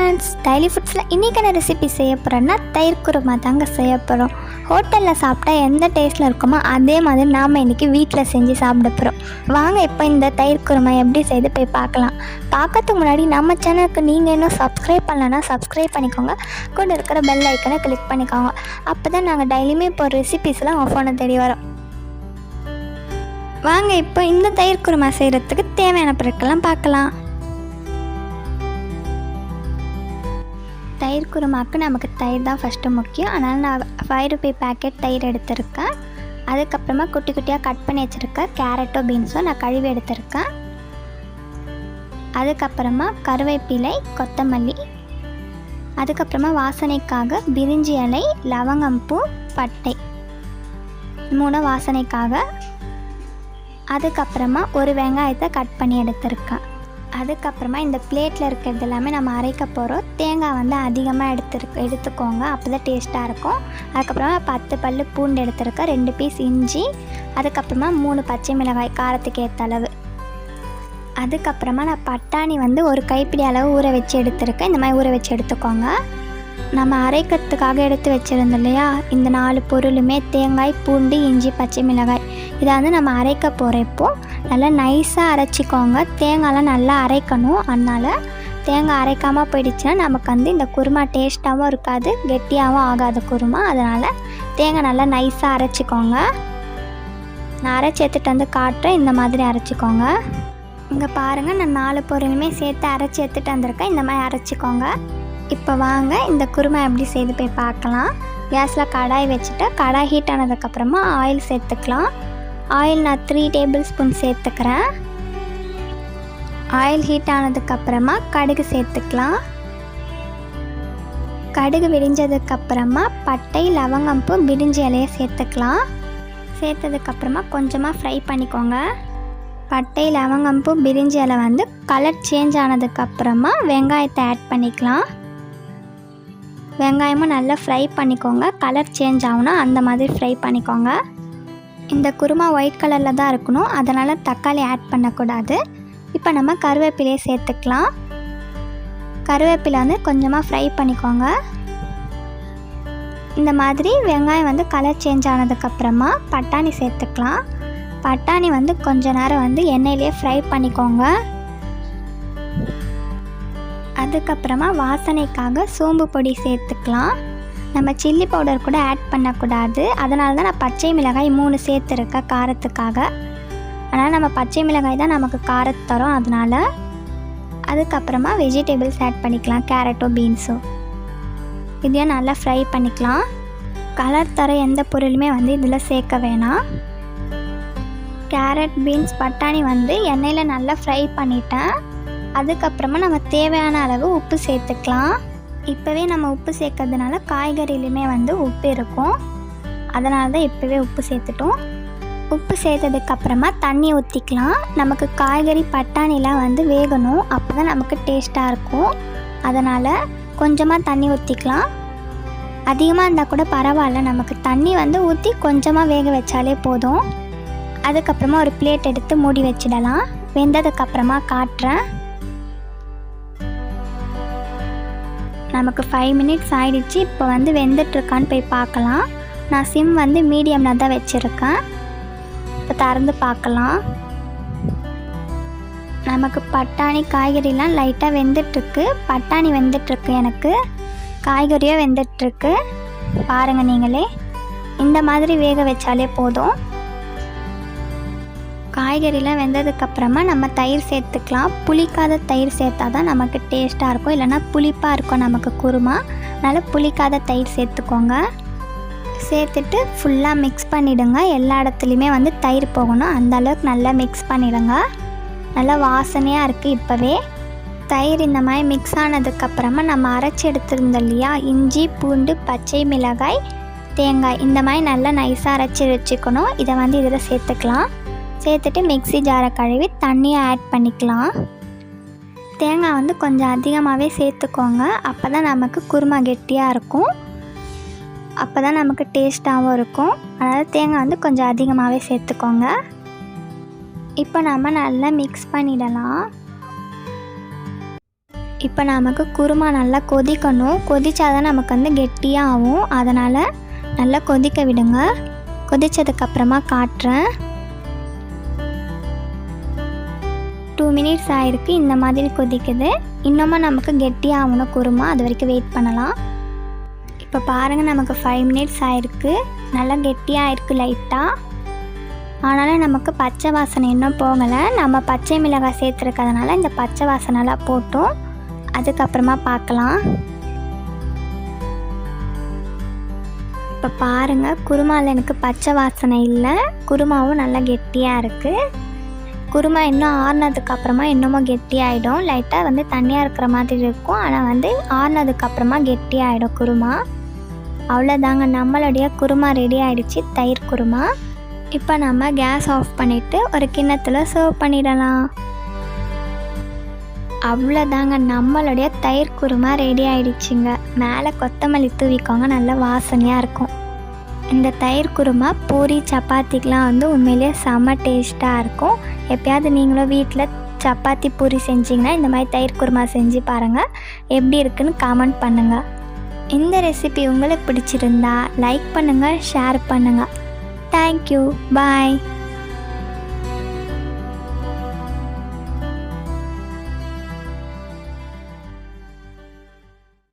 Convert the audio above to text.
Friends, daily ஃபுட்ஸில் இன்றைக்கான recipe செய்ய போகிறோன்னா தயிர் குருமா தாங்க செய்ய போகிறோம். ஹோட்டலில் சாப்பிட்டா எந்த டேஸ்ட்டில் இருக்குமோ அதே மாதிரி நாம் இன்றைக்கி வீட்டில் செஞ்சு சாப்பிட போகிறோம். வாங்க இப்போ இந்த தயிர் குருமா எப்படி செய்து போய் பார்க்கலாம். பார்க்கறதுக்கு முன்னாடி நம்ம சேனலுக்கு நீங்கள் இன்னும் சப்ஸ்கிரைப் பண்ணலன்னா சப்ஸ்கிரைப் பண்ணிக்கோங்க. கூட இருக்கிற பெல் ஐக்கனை கிளிக் பண்ணிக்கோங்க. அப்போ தான் நாங்கள் டெய்லியுமே இப்போ ரெசிபிஸ்லாம் உங்கள் ஃபோனை தேடி வரோம். வாங்க இப்போ இந்த தயிர் குருமா செய்கிறதுக்கு தேவையான பொருட்கள்லாம் பார்க்கலாம். தயிர் குருமாவுக்கு நமக்கு தயிர் தான் ஃபஸ்ட்டு முக்கியம். அதனால் நான் 5 ரூபி பேக்கெட் தயிர் எடுத்திருக்கேன். அதுக்கப்புறமா குட்டி குட்டியாக கட் பண்ணி வச்சுருக்கேன் கேரட்டோ பீன்ஸோ நான் கழுவி எடுத்திருக்கேன். அதுக்கப்புறமா கருவேப்பிலை, கொத்தமல்லி, அதுக்கப்புறமா வாசனைக்காக பிரிஞ்சி இலை, லவங்கம்பூ, பட்டை 3 வாசனைக்காக. அதுக்கப்புறமா ஒரு வெங்காயத்தை கட் பண்ணி எடுத்திருக்கேன். அதுக்கப்புறமா இந்த பிளேட்டில் இருக்கிறது எல்லாமே நம்ம அரைக்க போகிறோம். தேங்காய் அதிகமாக எடுத்துக்கோங்க, அப்போ தான் டேஸ்ட்டாக இருக்கும். அதுக்கப்புறமா 10 பல் பூண்டு எடுத்துருக்கேன், 2 பீஸ் இஞ்சி, அதுக்கப்புறமா 3 பச்சை மிளகாய் காரத்துக்கு ஏற்ற அளவு. அதுக்கப்புறமா நான் பட்டாணி ஒரு கைப்பிடி அளவு ஊற வச்சு எடுத்துருக்கேன். இந்த மாதிரி ஊற வச்சு எடுத்துக்கோங்க. நம்ம அரைக்கிறதுக்காக எடுத்து வச்சுருந்தோம் இல்லையா, இந்த 4 பொருளுமே தேங்காய், பூண்டு, இஞ்சி, பச்சை மிளகாய் இதை நம்ம அரைக்க போகிறப்போ நல்லா நைஸாக அரைச்சிக்கோங்க. தேங்காயெலாம் நல்லா அரைக்கணும். அதனால் தேங்காய் அரைக்காமல் போயிடுச்சுன்னா நமக்கு இந்த குருமா டேஸ்ட்டாகவும் இருக்காது, கெட்டியாகவும் ஆகாது குருமா. அதனால் தேங்காய் நல்லா நைஸாக அரைச்சிக்கோங்க. நான் அரைச்சி எடுத்துகிட்டு காட்டுறேன். இந்த மாதிரி அரைச்சிக்கோங்க. இங்கே பாருங்கள், நான் 4 பொருளுமே சேர்த்து அரைச்சி எடுத்துகிட்டு வந்திருக்கேன். இந்த மாதிரி அரைச்சிக்கோங்க. இப்போ வாங்க இந்த குருமா எப்படி செய்து போய் பார்க்கலாம். கேஸில் கடாய் வச்சுட்டு கடாய் ஹீட் ஆனதுக்கப்புறமா ஆயில் சேர்த்துக்கலாம். ஆயில் நான் 3 டேபிள் ஸ்பூன் சேர்த்துக்கிறேன். ஆயில் ஹீட் ஆனதுக்கப்புறமா கடுகு சேர்த்துக்கலாம். கடுகு விரிஞ்சதுக்கப்புறமா பட்டை, லவங்கம்பூ, பிரிஞ்சி இலையை சேர்த்துக்கலாம். சேர்த்ததுக்கப்புறமா கொஞ்சமாக ஃப்ரை பண்ணிக்கோங்க. பட்டை, லவங்கம்பூ, பிரிஞ்சி இலை கலர் சேஞ்ச் ஆனதுக்கப்புறமா வெங்காயத்தை ஆட் பண்ணிக்கலாம். வெங்காயமும் நல்லா ஃப்ரை பண்ணிக்கோங்க. கலர் சேஞ்ச் ஆகணும், அந்த மாதிரி ஃப்ரை பண்ணிக்கோங்க. இந்த குருமா ஒயிட் கலரில் தான் இருக்கணும், அதனால் தக்காளி ஆட் பண்ணக்கூடாது. இப்போ நம்ம கருவேப்பிலையை சேர்த்துக்கலாம். கருவேப்பிலை கொஞ்சமாக ஃப்ரை பண்ணிக்கோங்க. இந்த மாதிரி வெங்காயம் கலர் சேஞ்ச் ஆனதுக்கப்புறமா பட்டாணி சேர்த்துக்கலாம். பட்டாணி கொஞ்ச நேரம் எண்ணெயிலே ஃப்ரை பண்ணிக்கோங்க. அதுக்கப்புறமா வாசனைக்காக சோம்பு பொடி சேர்த்துக்கலாம். நம்ம சில்லி பவுடர் கூட ஆட் பண்ணக்கூடாது. அதனால தான் நான் பச்சை மிளகாய் 3 சேர்த்துருக்கேன் காரத்துக்காக. அதனால் நம்ம பச்சை மிளகாய் தான் நமக்கு காரத்தை தரும், அதனால். அதுக்கப்புறமா வெஜிடபிள்ஸ் ஆட் பண்ணிக்கலாம், கேரட்டோ பீன்ஸோ. இதையும் நல்லா ஃப்ரை பண்ணிக்கலாம். கலர் தர எந்த பொருளுமே இதில் சேர்க்க வேணாம். கேரட், பீன்ஸ், பட்டாணி எண்ணெயில் நல்லா ஃப்ரை பண்ணிட்டேன். அதுக்கப்புறமா நம்ம தேவையான அளவு உப்பு சேர்த்துக்கலாம். இப்போவே நம்ம உப்பு சேர்க்கறதுனால காய்கறிலையுமே உப்பு இருக்கும், அதனால தான் இப்போவே உப்பு சேர்த்துட்டோம். உப்பு சேர்த்ததுக்கப்புறமா தண்ணி ஊற்றிக்கலாம். நமக்கு காய்கறி பட்டாணிலாம் வேகணும், அப்போ தான் நமக்கு டேஸ்ட்டாக இருக்கும். அதனால் கொஞ்சமாக தண்ணி ஊற்றிக்கலாம். அதிகமாக இருந்தால் கூட பரவாயில்ல, நமக்கு தண்ணி ஊற்றி கொஞ்சமாக வேக வச்சாலே போதும். அதுக்கப்புறமா ஒரு பிளேட் எடுத்து மூடி வச்சிடலாம். வெந்ததுக்கப்புறமா காட்டுறேன். நமக்கு 5 மினிட்ஸ் ஆகிடுச்சு. இப்போ வெந்துட்டுருக்கான்னு போய் பார்க்கலாம். நான் சிம் மீடியமில் தான் வச்சுருக்கேன். இப்போ திறந்து பார்க்கலாம். நமக்கு பட்டாணி காய்கறிலாம் லைட்டாக வெந்துட்டுருக்கு. பட்டாணி வெந்துட்டுருக்கு, எனக்கு காய்கறியாக வெந்துட்டுருக்கு. பாருங்கள் நீங்களே, இந்த மாதிரி வேக வச்சாலே போதும். காய்கறிலாம் வெந்ததுக்கப்புறமா நம்ம தயிர் சேர்த்துக்கலாம். புளிக்காத தயிர் சேர்த்தா தான் நமக்கு டேஸ்ட்டாக இருக்கும், இல்லைனா புளிப்பாக இருக்கும் நமக்கு குருமா. அதனால் புளிக்காத தயிர் சேர்த்துக்கோங்க. சேர்த்துட்டு ஃபுல்லாக மிக்ஸ் பண்ணிவிடுங்க. எல்லா இடத்துலையுமே தயிர் போகணும், அந்த அளவுக்கு நல்லா மிக்ஸ் பண்ணிவிடுங்க. நல்லா வாசனையாக இருக்குது. இப்போவே தயிர் இந்த மாதிரி மிக்ஸ் ஆனதுக்கப்புறமா நம்ம அரைச்சி எடுத்துருந்தோம் இல்லையா, இஞ்சி, பூண்டு, பச்சை மிளகாய், தேங்காய் இந்த மாதிரி நல்லா நைஸாக அரைச்சி வச்சுக்கணும். இதை இதில் சேர்த்துக்கலாம். சேர்த்துட்டு மிக்ஸி ஜாரை கழுவி தண்ணியை ஆட் பண்ணிக்கலாம். தேங்காய் கொஞ்சம் அதிகமாகவே சேர்த்துக்கோங்க, அப்போ தான் நமக்கு குருமா கெட்டியாக இருக்கும், அப்போ தான் நமக்கு டேஸ்ட்டாகவும் இருக்கும். அதனால் தேங்காய் கொஞ்சம் அதிகமாகவே சேர்த்துக்கோங்க. இப்போ நம்ம நல்லா மிக்ஸ் பண்ணிடலாம். இப்போ நமக்கு குருமா நல்லா கொதிக்கணும். கொதிச்சாதான் நமக்கு வந்து கெட்டியாக ஆகும். அதனால் நல்லா கொதிக்க விடுங்க. கொதித்ததுக்கப்புறமா காட்டுறேன். 2 மினிட்ஸ் ஆகிருக்கு. இந்த மாதிரி கொதிக்குது. இன்னமும் நமக்கு கெட்டியாக ஆகணும் குருமா. அது வரைக்கும் வெயிட் பண்ணலாம். இப்போ பாருங்கள், நமக்கு 5 மினிட்ஸ் ஆகிருக்கு. நல்லா கெட்டியாக இருக்குது லைட்டாக. ஆனாலும் நமக்கு பச்சை வாசனை இன்னும் போகலை. நம்ம பச்சை மிளகாய் சேர்த்துருக்கிறதுனால இந்த பச்சை வாசனைலாம் போட்டோம். அதுக்கப்புறமா பார்க்கலாம். இப்போ பாருங்கள், குருமாவில் எனக்கு பச்சை வாசனை இல்லை. குருமாவும் நல்லா கெட்டியாக இருக்குது. குருமா இன்னும் ஆறுனதுக்கப்புறமா இன்னமும் கெட்டியாகிடும். லைட்டாக வந்து தண்ணியாக இருக்கிற மாதிரி இருக்கும். ஆனால் வந்து ஆறுனதுக்கப்புறமா கெட்டியாகிடும் குருமா. அவ்வளோதாங்க, நம்மளுடைய குருமா ரெடி ஆகிடுச்சு, தயிர் குருமா. இப்போ நம்ம கேஸ் ஆஃப் பண்ணிவிட்டு ஒரு கிண்ணத்தில் சர்வ் பண்ணிடலாம். அவ்வளோதாங்க, நம்மளுடைய தயிர் குருமா ரெடி ஆகிடுச்சிங்க. மேலே கொத்தமல்லி தூவிக்கோங்க, நல்ல வாசனையாக இருக்கும். இந்த தயிர் குருமா பூரி சப்பாத்திக்கெலாம் வந்து உண்மையிலேயே செம்ம டேஸ்ட்டாக இருக்கும். எப்போயாவது நீங்களும் வீட்டில் சப்பாத்தி பூரி செஞ்சிங்கன்னா இந்த மாதிரி தயிர் குருமா செஞ்சு பாருங்கள். எப்படி இருக்குன்னு கமெண்ட் பண்ணுங்கள். இந்த ரெசிபி உங்களுக்கு பிடிச்சிருந்தா லைக் பண்ணுங்கள், ஷேர் பண்ணுங்கள். தேங்க்யூ, பாய்.